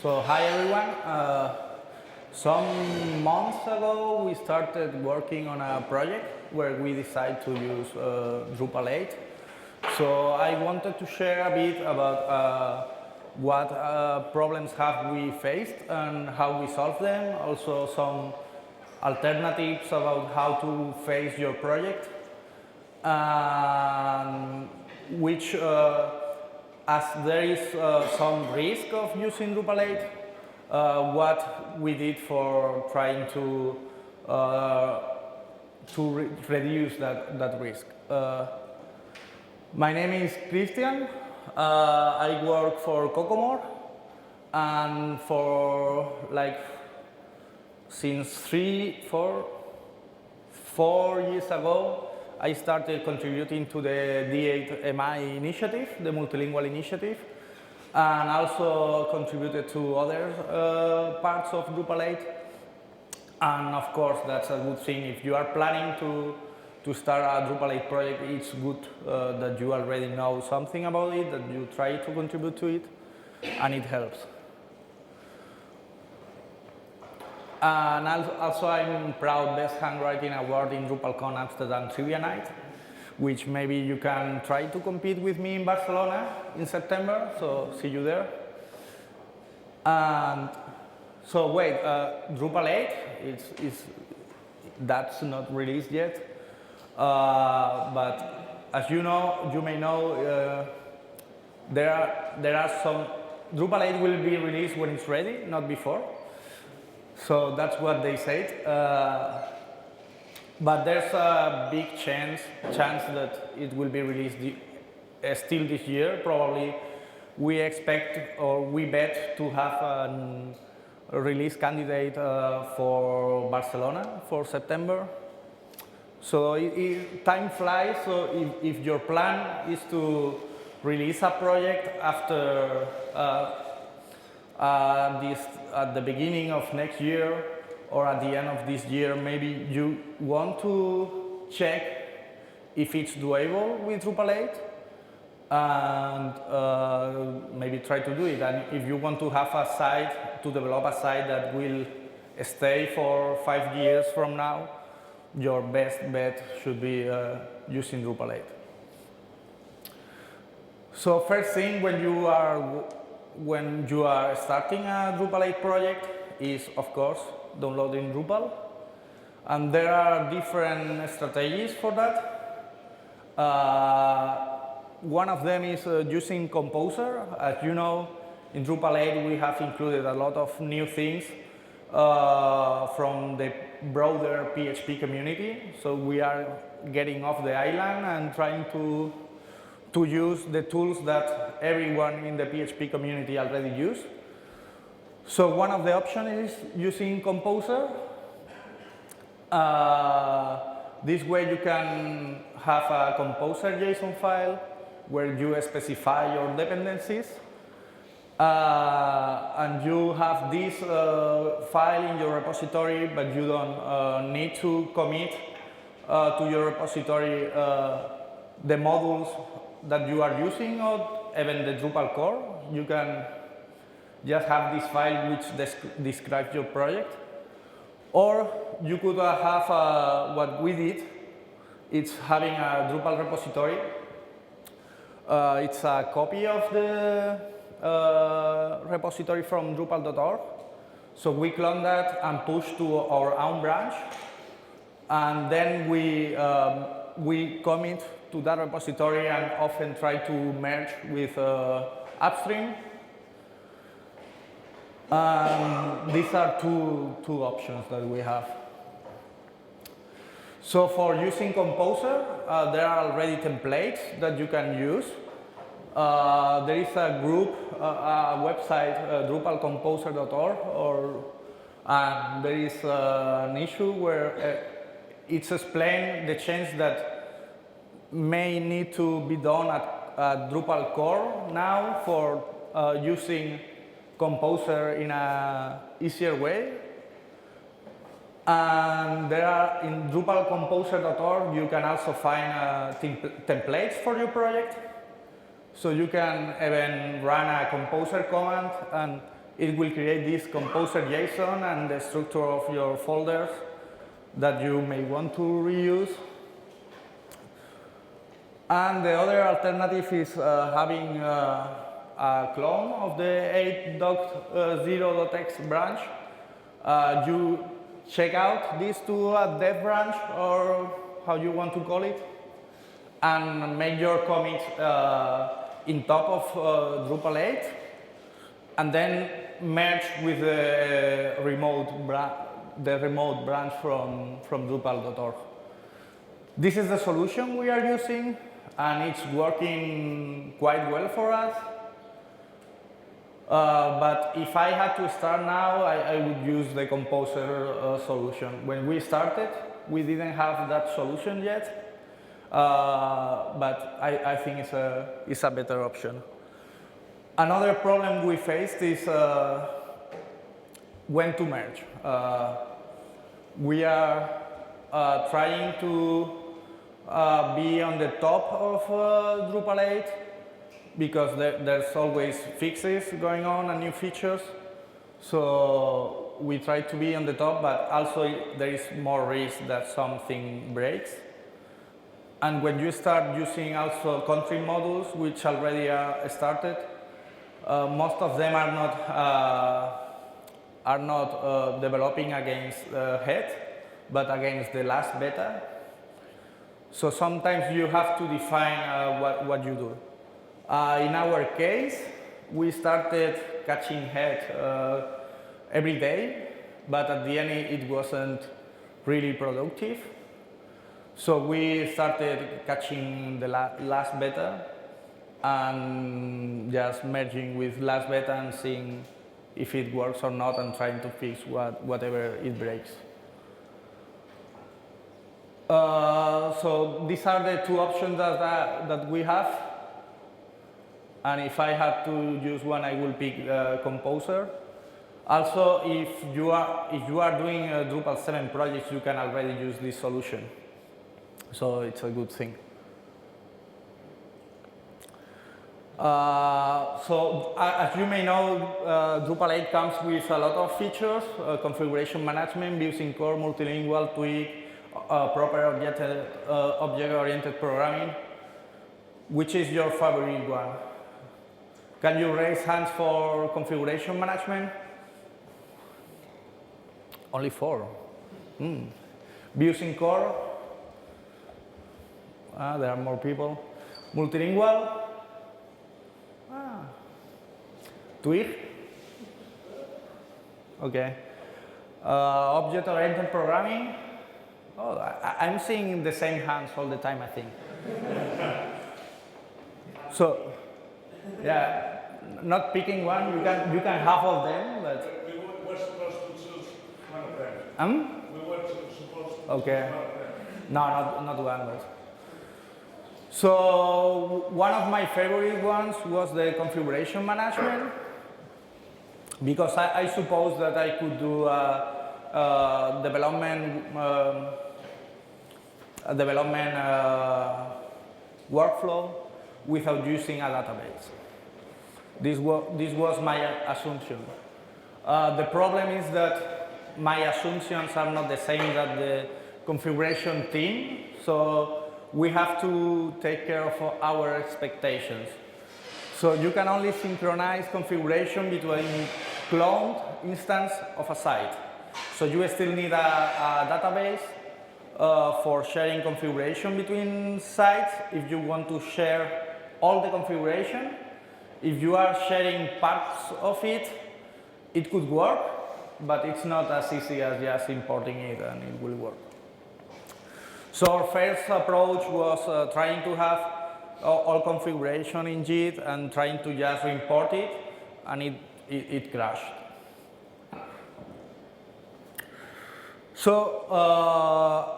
So hi everyone. Some months ago we started working on a project where we decided to use Drupal 8. So I wanted to share a bit about what problems have we faced and how we solve them. Also some alternatives about how to face your project. Which as there is some risk of using Drupal 8, what we did for trying to reduce that risk. My name is Christian. I work for Cocomore, and for since 4 years ago, I started contributing to the D8MI initiative, the multilingual initiative, and also contributed to other parts of Drupal 8. And of course, that's a good thing. If you are planning to start a Drupal 8 project, it's good that you already know something about it, that you try to contribute to it, and it helps. And also I'm proud Best Handwriting Award in DrupalCon Amsterdam Trivia Night, which maybe you can try to compete with me in Barcelona in September, so see you there. And so wait, Drupal 8, that's not released yet, but as you may know, there are some, Drupal 8 will be released when it's ready, not before. So that's what they said, but there's a big chance that it will be released still this year. Probably we expect or we bet to have a release candidate for Barcelona for September. So time flies, so if your plan is to release a project after at the beginning of next year or at the end of this year, maybe you want to check if it's doable with Drupal 8 and maybe try to do it. And if you want to have a site, to develop a site that will stay for 5 years from now, your best bet should be using Drupal 8. So first thing when you are starting a Drupal 8 project is, of course, downloading Drupal. And there are different strategies for that. One of them is using Composer. As you know, in Drupal 8 we have included a lot of new things from the broader PHP community. So we are getting off the island and trying to use the tools that everyone in the PHP community already use. So one of the options is using Composer. This way you can have a Composer JSON file where you specify your dependencies. And you have this file in your repository, but you don't need to commit to your repository the modules that you are using, or even the Drupal core. You can just have this file which describes your project. Or you could have what we did. It's having a Drupal repository. It's a copy of the repository from Drupal.org. So we clone that and push to our own branch. And then we commit to that repository and often try to merge with upstream. These are two options that we have. So for using Composer, there are already templates that you can use. There is a group, a website, drupalcomposer.org, and there is an issue where it's explained the change that may need to be done at Drupal core now for using Composer in an easier way. And there are, in drupalcomposer.org, you can also find templates for your project. So you can even run a Composer command and it will create this composer JSON and the structure of your folders that you may want to reuse. And the other alternative is having a clone of the 8.0.x branch. You check out these to a dev branch, or how you want to call it, and make your commits in top of Drupal 8, and then merge with the remote branch from Drupal.org. This is the solution we are using, and it's working quite well for us. But if I had to start now, I would use the Composer solution. When we started, we didn't have that solution yet, but I think it's a better option. Another problem we faced is when to merge. We are trying to be on the top of Drupal 8, because there's always fixes going on and new features. So we try to be on the top, but also there is more risk that something breaks. And when you start using also country modules, which already are started, most of them are not developing against head, but against the last beta. So sometimes you have to define what you do. In our case, we started catching head every day, but at the end it wasn't really productive. So we started catching the last beta and just merging with last beta and seeing if it works or not, and trying to fix whatever it breaks. So these are the two options that we have. And if I had to use one, I will pick Composer. Also, if you are doing Drupal 7 projects, you can already use this solution. So it's a good thing. So as you may know, Drupal 8 comes with a lot of features: configuration management, views in core, multilingual, tweak, proper object-oriented programming. Which is your favorite one? Can you raise hands for configuration management? Only 4. Views in core? There are more people. Multilingual? Tweak? Okay. Object-oriented programming? Oh, I'm seeing the same hands all the time, I think. So, yeah, not picking one. You can have all of them, but we were supposed to choose one of them. We were supposed to Okay. choose one of them. No, not one. But. So one of my favorite ones was the configuration management, because I suppose that I could do a development workflow without using a database. This was my assumption. The problem is that my assumptions are not the same as the configuration team, so we have to take care of our expectations. So you can only synchronize configuration between cloned instance of a site. So you still need a database for sharing configuration between sites if you want to share all the configuration. If you are sharing parts of it, it could work, but it's not as easy as just importing it and it will work. So our first approach was trying to have all configuration in JIT and trying to just import it, and it crashed. So,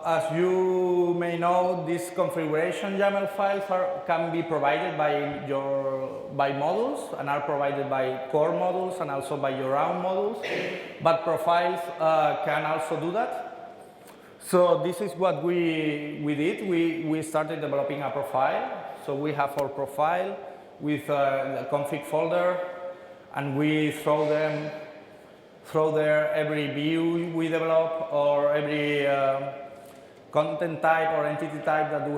as you may know, these configuration YAML files can be provided by modules, and are provided by core modules and also by your own modules. But profiles can also do that. So this is what we did. We started developing a profile. So we have our profile with the config folder, and we throw there every view we develop or every content type or entity type that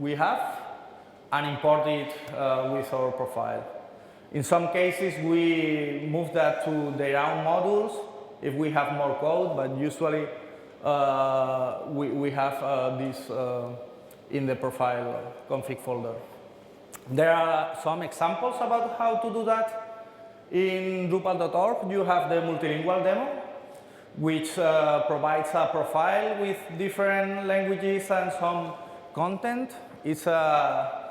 we have, and import it with our profile. In some cases, we move that to their own modules if we have more code, but usually we have this in the profile config folder. There are some examples about how to do that. In Drupal.org, you have the multilingual demo, which provides a profile with different languages and some content. It's a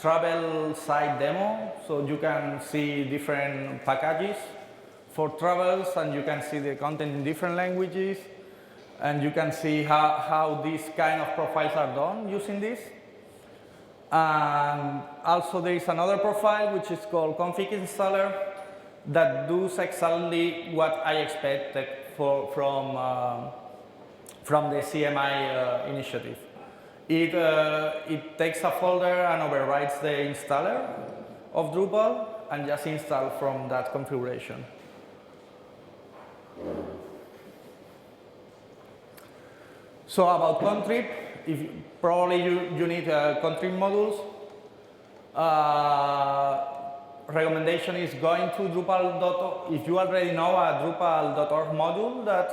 travel site demo, so you can see different packages for travels, and you can see the content in different languages, and you can see how these kind of profiles are done using this. And also there is another profile which is called config installer that does exactly what I expected from the CMI initiative. It takes a folder and overrides the installer of Drupal and just install from that configuration. So about contrib, probably you need contrib modules. Recommendation is going to Drupal.org. If you already know a Drupal.org module that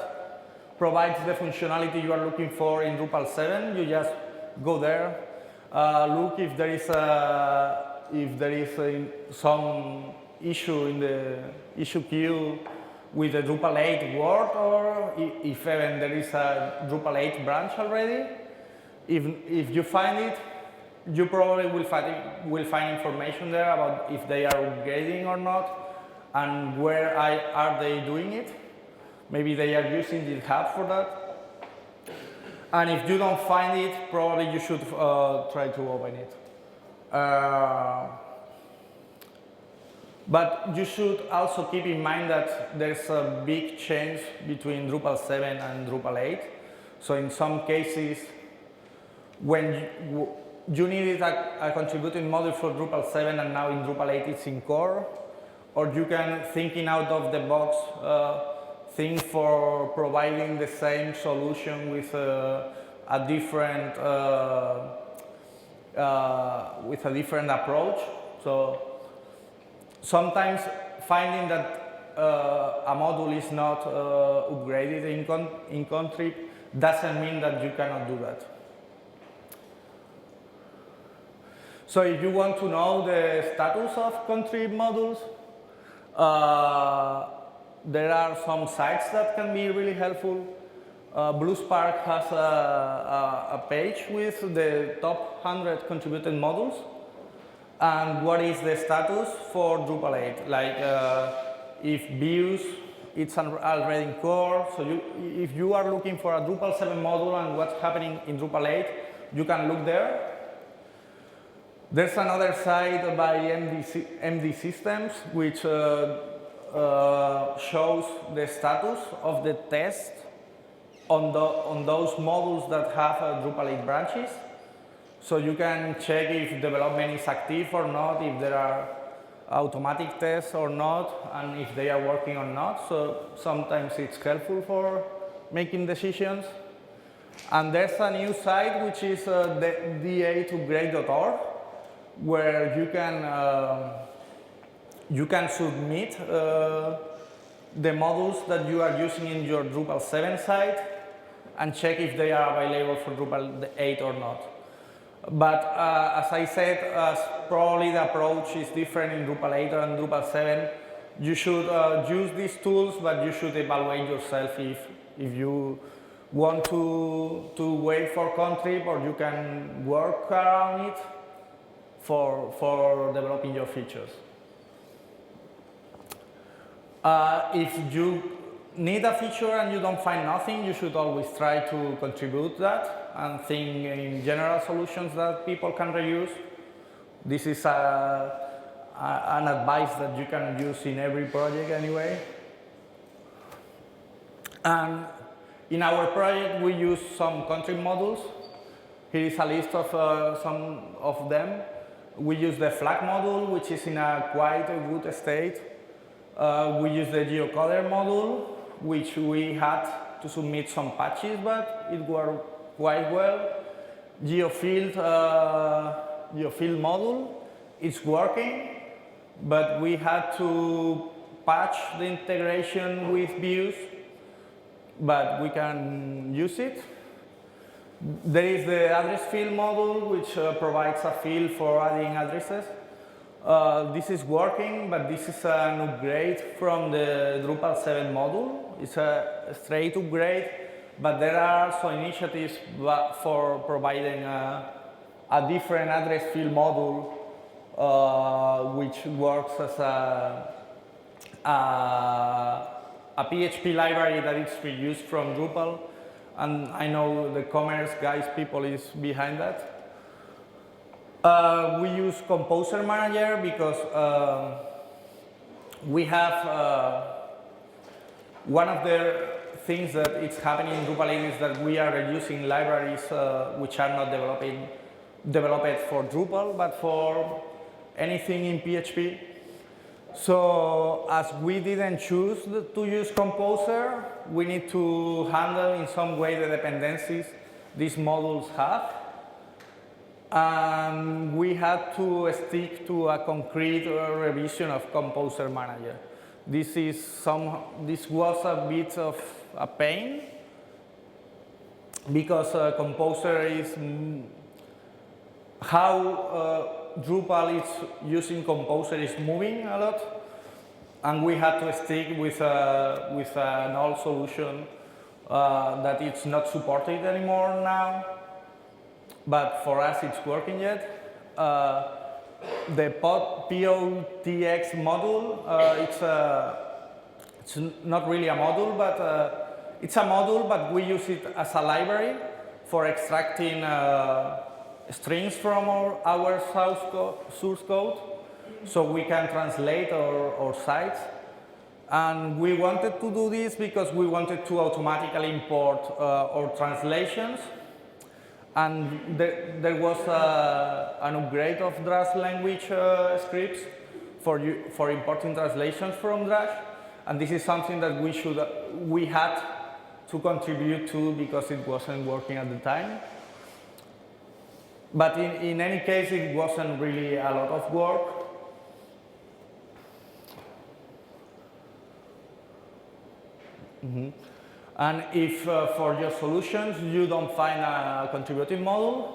provides the functionality you are looking for in Drupal 7, you just go there, look if there is some issue in the issue queue with the Drupal 8 word, or if even there is a Drupal 8 branch already. If you find it, you probably will find information there about if they are upgrading or not, and where are they doing it. Maybe they are using GitHub for that. And if you don't find it, probably you should try to open it. But you should also keep in mind that there's a big change between Drupal 7 and Drupal 8. So in some cases, when you needed a contributing module for Drupal 7 and now in Drupal 8 it's in core, or you can, thinking out of the box, think for providing the same solution with a different approach. So sometimes finding that a module is not upgraded in contrib doesn't mean that you cannot do that. So if you want to know the status of contrib modules, there are some sites that can be really helpful. BlueSpark has a page with the top 100 contributed modules and what is the status for Drupal 8. Like if views, it's already in core. So if you are looking for a Drupal 7 module and what's happening in Drupal 8, you can look there. There's another site by MD Systems which shows the status of the test on those modules that have Drupal 8 branches. So you can check if development is active or not, if there are automatic tests or not, and if they are working or not. So sometimes it's helpful for making decisions. And there's a new site which is da2grade.org, where you can submit the modules that you are using in your Drupal 7 site and check if they are available for Drupal 8 or not. But as I said, probably the approach is different in Drupal 8 and Drupal 7. You should use these tools, but you should evaluate yourself if you want to wait for contrib, or you can work around it for developing your features. If you need a feature and you don't find nothing, you should always try to contribute that and think in general solutions that people can reuse. This is an advice that you can use in every project anyway. And in our project, we use some contrib modules. Here is a list of some of them. We use the flag module, which is in a quite a good state. We use the geocoder module, which we had to submit some patches, but it worked quite well. Geofield module, it's working, but we had to patch the integration with views, but we can use it. There is the address field module, which provides a field for adding addresses. This is working, but this is an upgrade from the Drupal 7 module. It's a straight upgrade, but there are some initiatives for providing a different address field module, which works as a PHP library that is reused from Drupal. And I know the commerce guys people is behind that. We use Composer Manager because we have one of the things that is happening in Drupal 8 is that we are reusing libraries which are not developed for Drupal, but for anything in PHP. So as we didn't choose to use Composer, we need to handle in some way the dependencies these modules have. And we had to stick to a concrete revision of Composer Manager. This was a bit of a pain because Composer is how Drupal is using Composer is moving a lot, and we had to stick with an old solution that it's not supported anymore now. But for us, it's working yet. The POTX module, it's not really a module, but it's a module, but we use it as a library for extracting strings from our source code, so we can translate our sites. And we wanted to do this because we wanted to automatically import our translations. And there was an upgrade of Drush language scripts for importing translations from Drush, and this is something that we had to contribute to because it wasn't working at the time. But in any case, it wasn't really a lot of work. Mm-hmm. And if for your solutions you don't find a contributing module,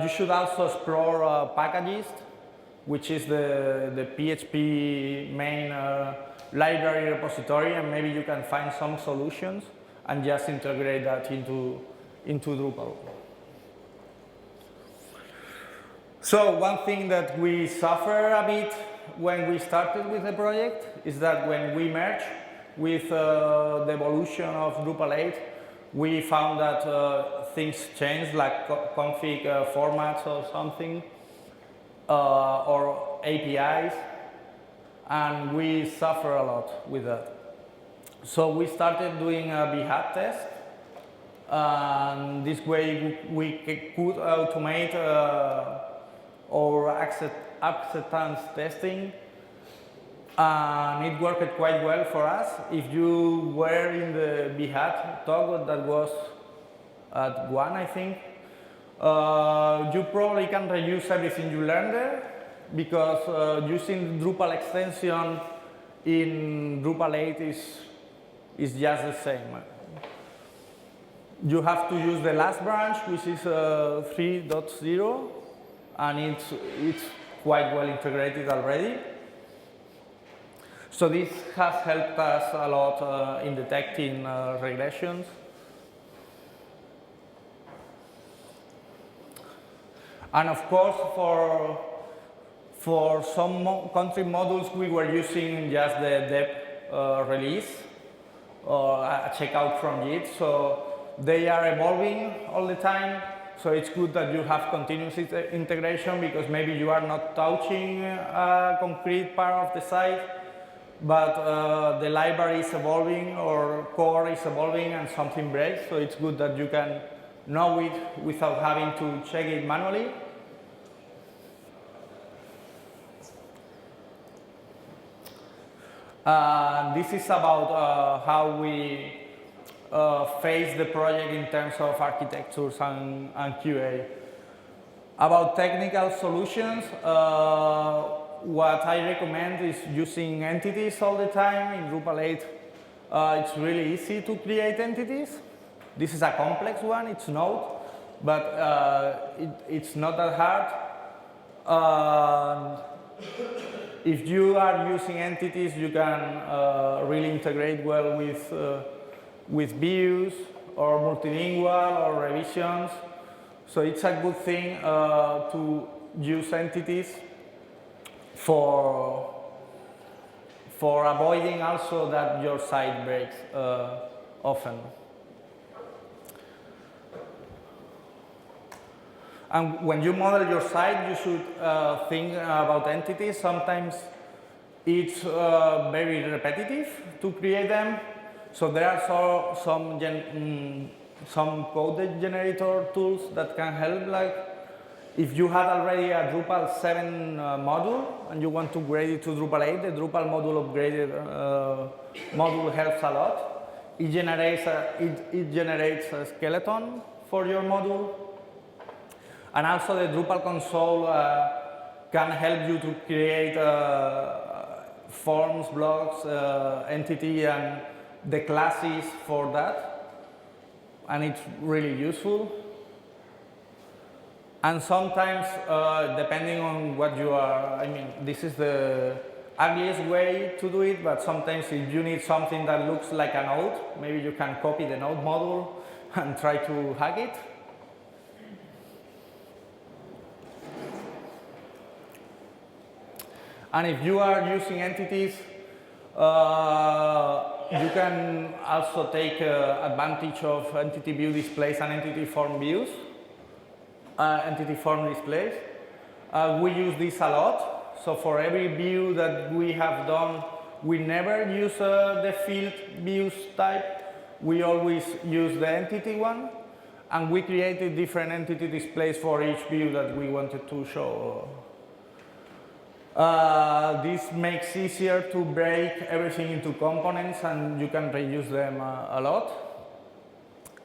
you should also explore Packagist, which is the PHP main library repository, and maybe you can find some solutions and just integrate that into Drupal. So one thing that we suffer a bit when we started with the project is that when we merge with the evolution of Drupal 8, we found that things changed, like config formats or something, or APIs, and we suffer a lot with that. So we started doing a Behat test, and this way we could automate our acceptance testing. And it worked quite well for us. If you were in the Behat talk that was at 1, I think, you probably can reuse everything you learned there, because using Drupal extension in Drupal 8 is just the same. You have to use the last branch, which is 3.0, and it's quite well integrated already. So this has helped us a lot in detecting regressions. And of course, for some country modules, we were using just the dep release or a checkout from Git. So they are evolving all the time. So it's good that you have continuous integration, because maybe you are not touching a concrete part of the site, but the library is evolving or core is evolving and something breaks, so it's good that you can know it without having to check it manually. This is about how we face the project in terms of architectures and QA. About technical solutions, what I recommend is using entities all the time. In Drupal 8, it's really easy to create entities. This is a complex one, it's Node, but it's not that hard. If you are using entities, you can really integrate well with views or multilingual or revisions. So it's a good thing to use entities for avoiding also that your site breaks often. And when you model your site, you should think about entities. Sometimes it's very repetitive to create them. So there are some code generator tools that can help. Like if you had already a Drupal 7 module and you want to upgrade it to Drupal 8, the Drupal module upgraded module helps a lot. It generates a skeleton for your module. And also the Drupal console can help you to create forms, blocks, entity, and the classes for that. And it's really useful. And sometimes, depending on what you are, I mean, this is the ugliest way to do it, but sometimes if you need something that looks like a node, maybe you can copy the node module and try to hack it. And if you are using entities, you can also take advantage of entity view displays and entity form views, entity form displays. We use this a lot. So for every view that we have done, we never use the field views type. We always use the entity one. And we created different entity displays for each view that we wanted to show. This makes easier to break everything into components, and you can reuse them a lot.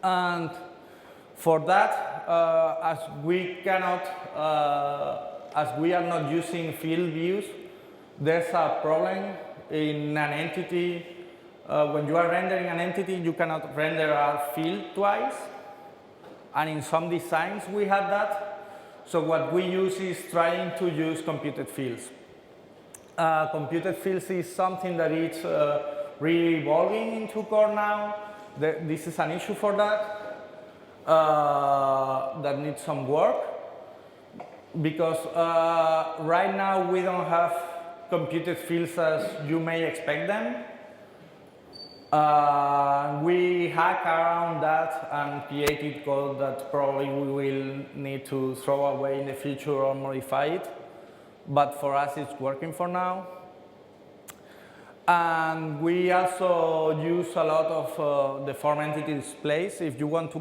And for that, as we are not using field views, there's a problem in an entity. When you are rendering an entity, you cannot render a field twice. And in some designs, we had that. So what we use is trying to use computed fields. Computed fields is something that is really evolving into core now. This is an issue for that, that needs some work. Because right now we don't have computed fields as you may expect them. We hack around that and created code that probably we will need to throw away in the future or modify it. But for us, it's working for now. And we also use a lot of the form entity displays. If you want to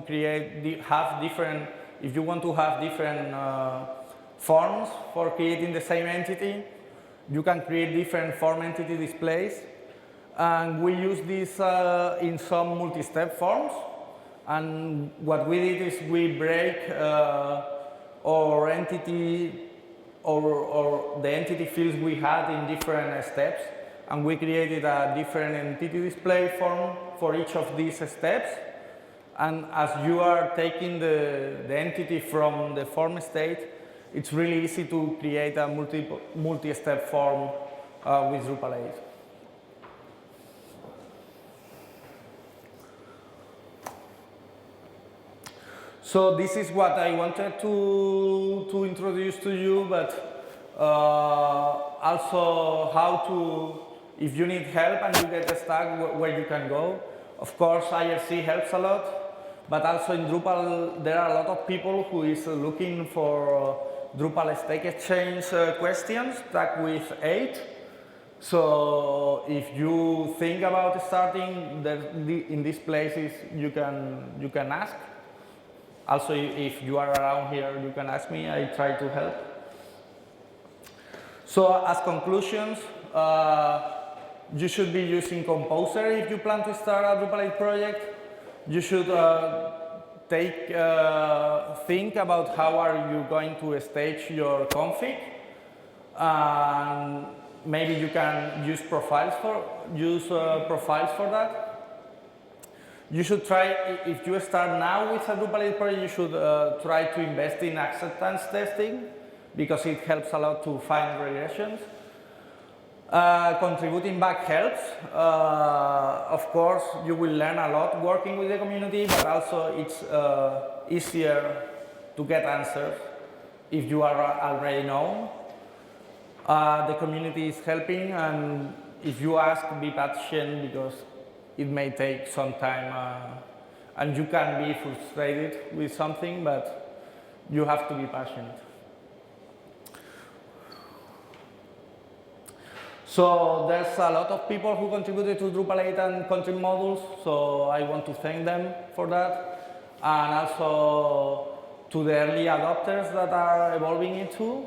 have different forms for creating the same entity, you can create different form entity displays. And we use this in some multi-step forms. And what we did is we break our entity or the entity fields we had in different steps, and we created a different entity display form for each of these steps. And as you are taking the entity from the form state, it's really easy to create a multi-step form with Drupal 8. So this is what I wanted to introduce to you, but also how to, if you need help and you get stuck, where you can go. Of course, IRC helps a lot, but also in Drupal, there are a lot of people who is looking for Drupal Stack Exchange questions stuck with 8. So if you think about starting, in these places you can ask. Also, if you are around here, you can ask me. I try to help. So as conclusions, You should be using Composer if you plan to start a Drupal 8 project. You should think about how are you going to stage your config. And maybe you can use profiles for that. You should try, if you start now with a Drupal 8 project, you should try to invest in acceptance testing because it helps a lot to find regressions. Contributing back helps. Of course, you will learn a lot working with the community, but also it's easier to get answers if you are already known. The community is helping, and if you ask, be patient because it may take some time, and you can be frustrated with something, but you have to be patient. So there's a lot of people who contributed to Drupal 8 and country modules, so I want to thank them for that, and also to the early adopters that are evolving it too.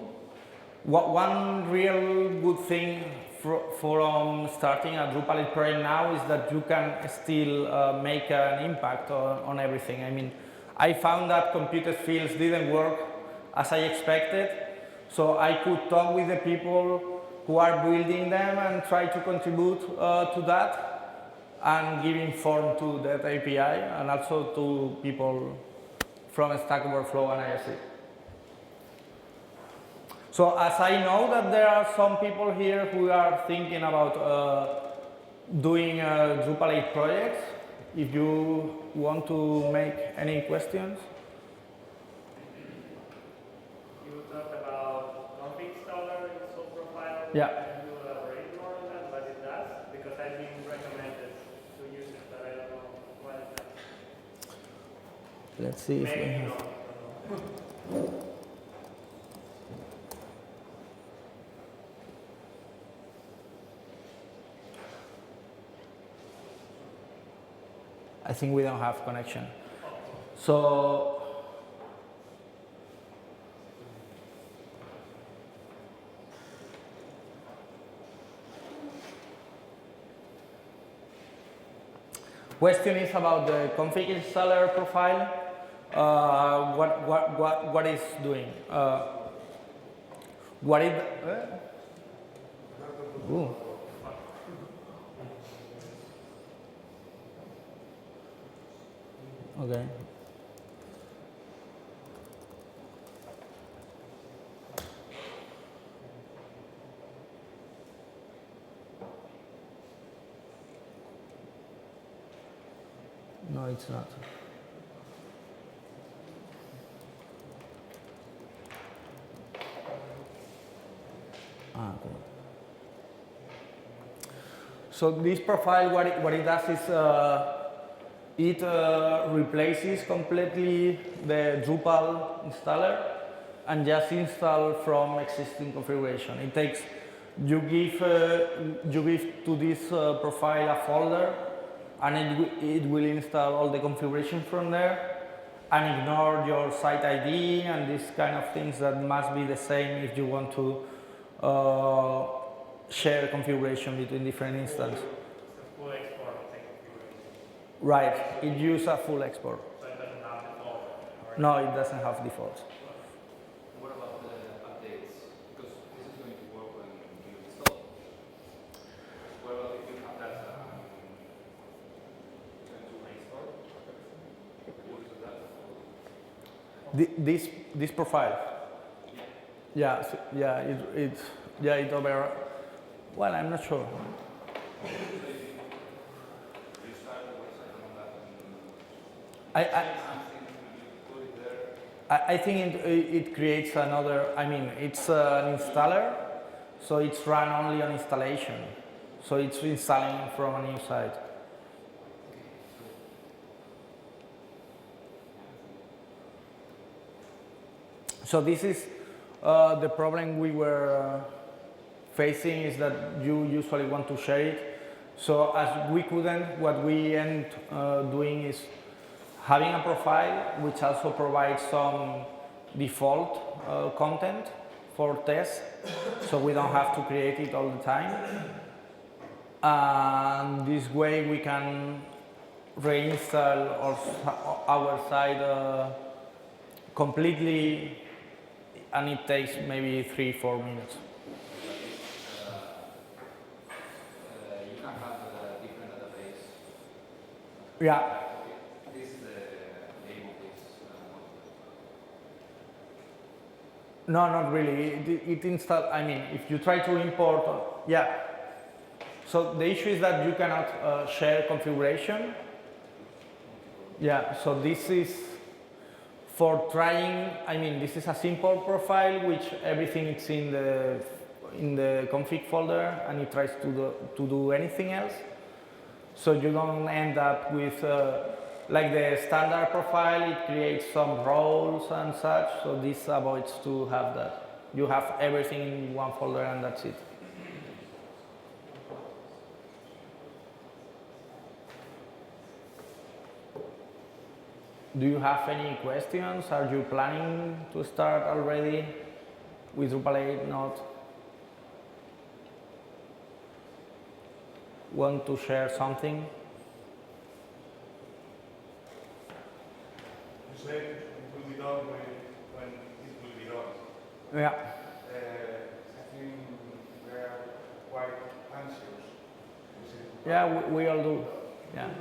One real good thing from starting a Drupal 8 project now is that you can still make an impact on everything. I mean, I found that computer fields didn't work as I expected, so I could talk with the people who are building them and try to contribute to that and giving form to that API and also to people from Stack Overflow and IRC. So as I know that there are some people here who are thinking about doing Drupal 8 projects, if you want to make any questions. You talked about config installer, install profile. Yeah. Can you elaborate more on that, what it does? Because I've been recommended to use it, but I don't know what it does. Let's see if we Maybe have. not. I think we don't have connection. So question is about the config installer profile. What is doing? What is? Ooh. Okay. No, it's not. Okay. So this profile, what it does is it replaces completely the Drupal installer and just install from existing configuration. It takes, you give to this profile a folder, and it will install all the configuration from there and ignore your site ID and these kind of things that must be the same if you want to share configuration between different instances. Full export of the configuration. Right, it uses a full export. So it doesn't have default. No, it doesn't have defaults. What about the updates? Because this is going to work when you install. What about if you have that going to restore everything? What is that? This profile. Yeah, it over. Well, I'm not sure. I think it creates another. I mean, it's an installer, so it's run only on installation. So it's installing from a new site. So this is the problem we were facing, is that you usually want to share it. So as we couldn't, what we end doing is having a profile which also provides some default content for tests, so we don't have to create it all the time. and this way we can reinstall our site completely, and it takes maybe 3-4 minutes. You can have a different database. Yeah. This is the aim of this. No, not really. It install. I mean, if you try to import, yeah. So the issue is that you cannot share configuration. Yeah. So this is for trying. I mean, this is a simple profile which everything is in the config folder, and it tries to do anything else. So you don't end up with like the standard profile. It creates some roles and such. So this avoids to have that. You have everything in one folder, and that's it. Do you have any questions? Are you planning to start already with Drupal 8? Not? Want to share something? You said it will be done when it will be done. Yeah. I think we are quite anxious. Yeah, we all do. Yeah.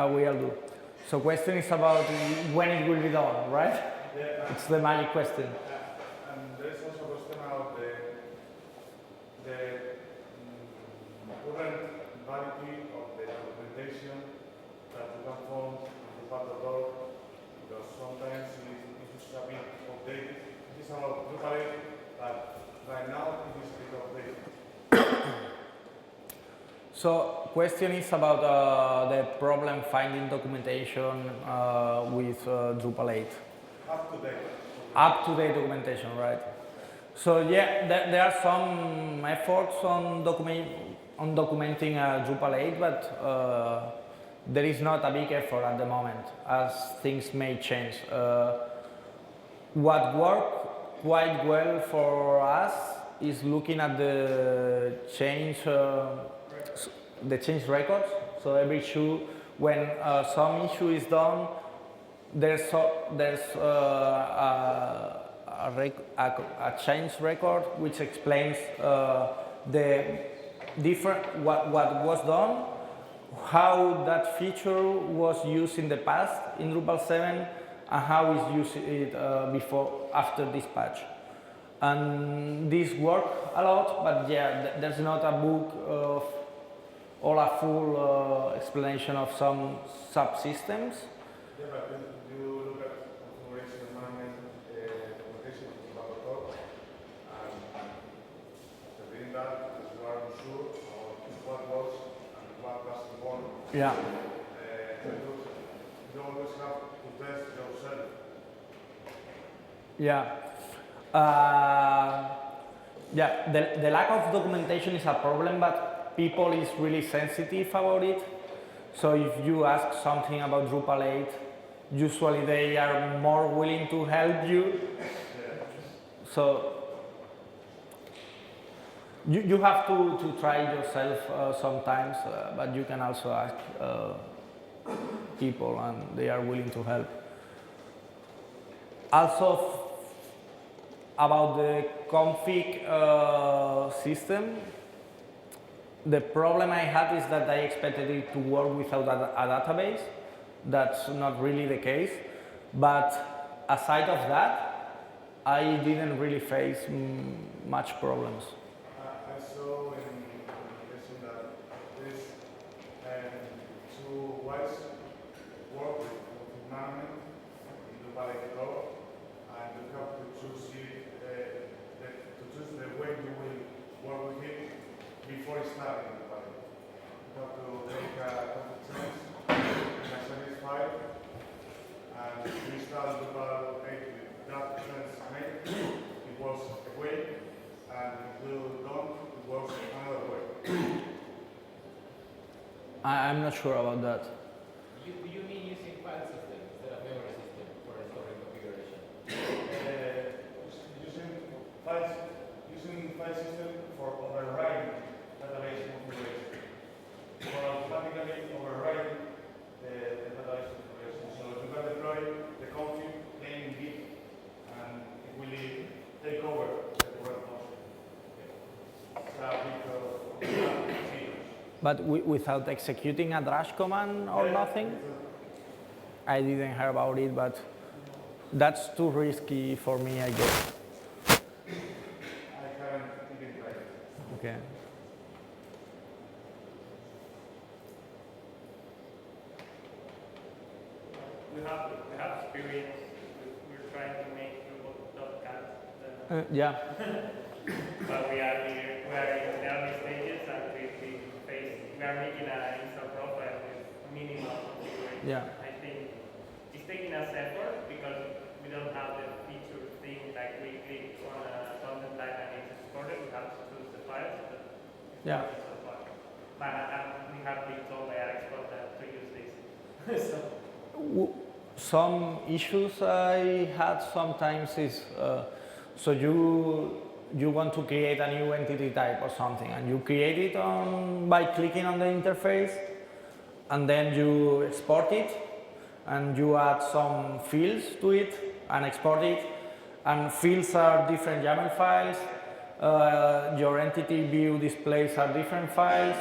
We all do. So question is about when it will be done, right? Yeah. It's the magic question. And there's also a question about the current validity of the documentation that you can find in Drupal.org, because sometimes it is a bit outdated. It is about Drupal 8, but right now it is a bit outdated. So question is about the problem finding documentation with Drupal 8. Up to date. Up-to-date documentation, right? So yeah, there are some efforts on documenting Drupal 8, but there is not a big effort at the moment, as things may change. What worked quite well for us is looking at the change records. So every issue, when some issue is done, there's a change record which explains the different what was done, how that feature was used in the past in Drupal 7, and how is used it after this patch. And this worked a lot, but yeah, there's not a book or a full explanation of some subsystems. Yeah, but if you look at configuration management documentation of Drupal.org, and after reading that, you are unsure about what was and what doesn't work. Yeah. You always have to test yourself. Yeah. Yeah, the lack of documentation is a problem, but people is really sensitive about it. So if you ask something about Drupal 8, usually they are more willing to help you. So you have to try yourself sometimes, but you can also ask people, and they are willing to help. Also, about the config system, the problem I had is that I expected it to work without a database. That's not really the case. But aside of that, I didn't really face much problems. I saw in the presentation that there's two ways to work with config management in Drupal 8 Pro, and you have to choose the way you will work with it before starting Drupal 8. You have to make a config change in a service file, and if you install Drupal 8 with that change made, it works a way, and if you don't, it works another way. I'm not sure about that. Do you mean using file system instead of memory system for storing configuration? Using file system for overriding database configuration. be overriding the database configuration. So you can deploy the config name in Git, and it will take over the current function. It's a bit of features. But without executing a dash command or nothing? I didn't hear about it, but that's too risky for me, I guess. I haven't even tried it. Okay. We have experience. We're trying to make Drupal.camp. Yeah. But we are in early stages, and we are making an install profile with minimal configuration. Yeah. I think it's taking us effort because we don't have the feature thing like we click on a content type and it's exported. We have to choose the files, but it's Yeah. working so far. But we have been told by our expert that to use this. Some issues I had sometimes is, so you want to create a new entity type or something, and you create it by clicking on the interface, and then you export it, and you add some fields to it and export it, and fields are different YAML files, your entity view displays are different files,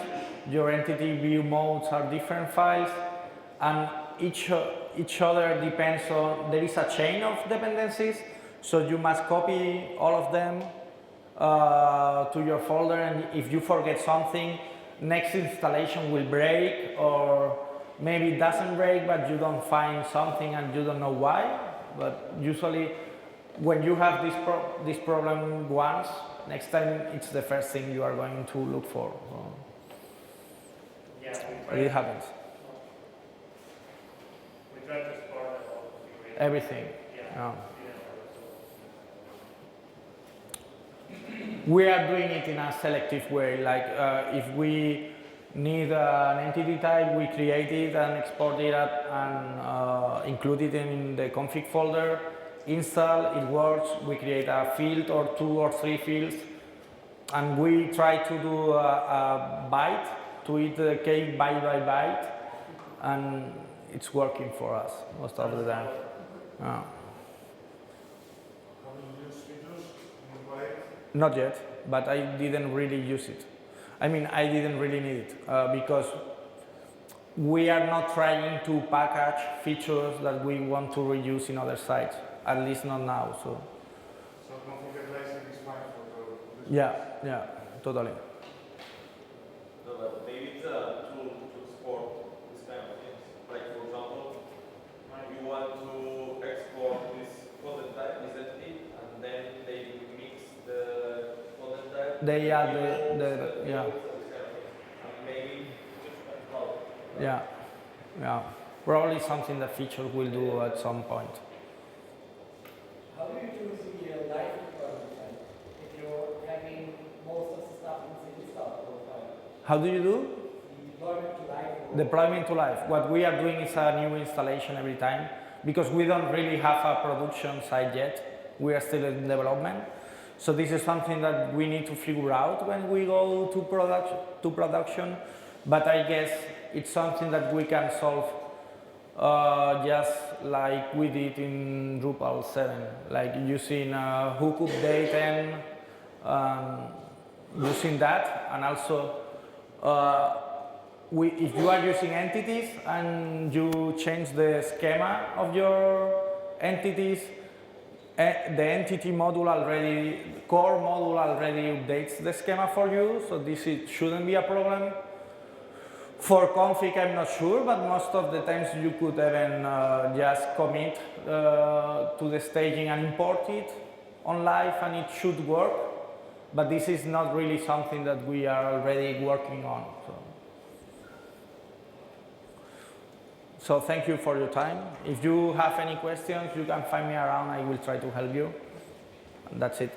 your entity view modes are different files, and each other depends on, there is a chain of dependencies, so you must copy all of them to your folder, and if you forget something, next installation will break, or maybe it doesn't break but you don't find something and you don't know why. But usually when you have this problem once, next time it's the first thing you are going to look for. Yeah, It happens. we try to export all configuration. Everything. Yeah. Yeah. Yeah. We are doing it in a selective way, like if we need an entity type, we create it and export it and include it in the config folder, install, it works, we create a field or 2 or 3 fields, and we try to do a byte, to eat the cake byte by byte, and it's working for us most of the time. Have you used features in Drupal 8? Not yet, but I didn't really use it. I mean, I didn't really need it because we are not trying to package features that we want to reuse in other sites, at least not now. So configure license is fine for the yeah, totally. No, but maybe it's a tool to export this kind of things. Like for example, you want to export this content type, this entity, and then they mix the content type. They add the yeah. And maybe Yeah, probably something that features will do at some point. How do you choose the live deployment time if you're having most of the stuff in the start profile? How do you do? The deployment to live? Deployment to live. What we are doing is a new installation every time because we don't really have a production site yet. We are still in development. So this is something that we need to figure out when we go to production. But I guess it's something that we can solve just like we did in Drupal 7, like using hook update and using that, and also if you are using entities and you change the schema of your entities, the entity module already, core module already updates the schema for you, so this shouldn't be a problem. For config, I'm not sure, but most of the times you could even just commit to the staging and import it on live, and it should work. But this is not really something that we are already working on. So thank you for your time. If you have any questions, you can find me around. I will try to help you. And that's it.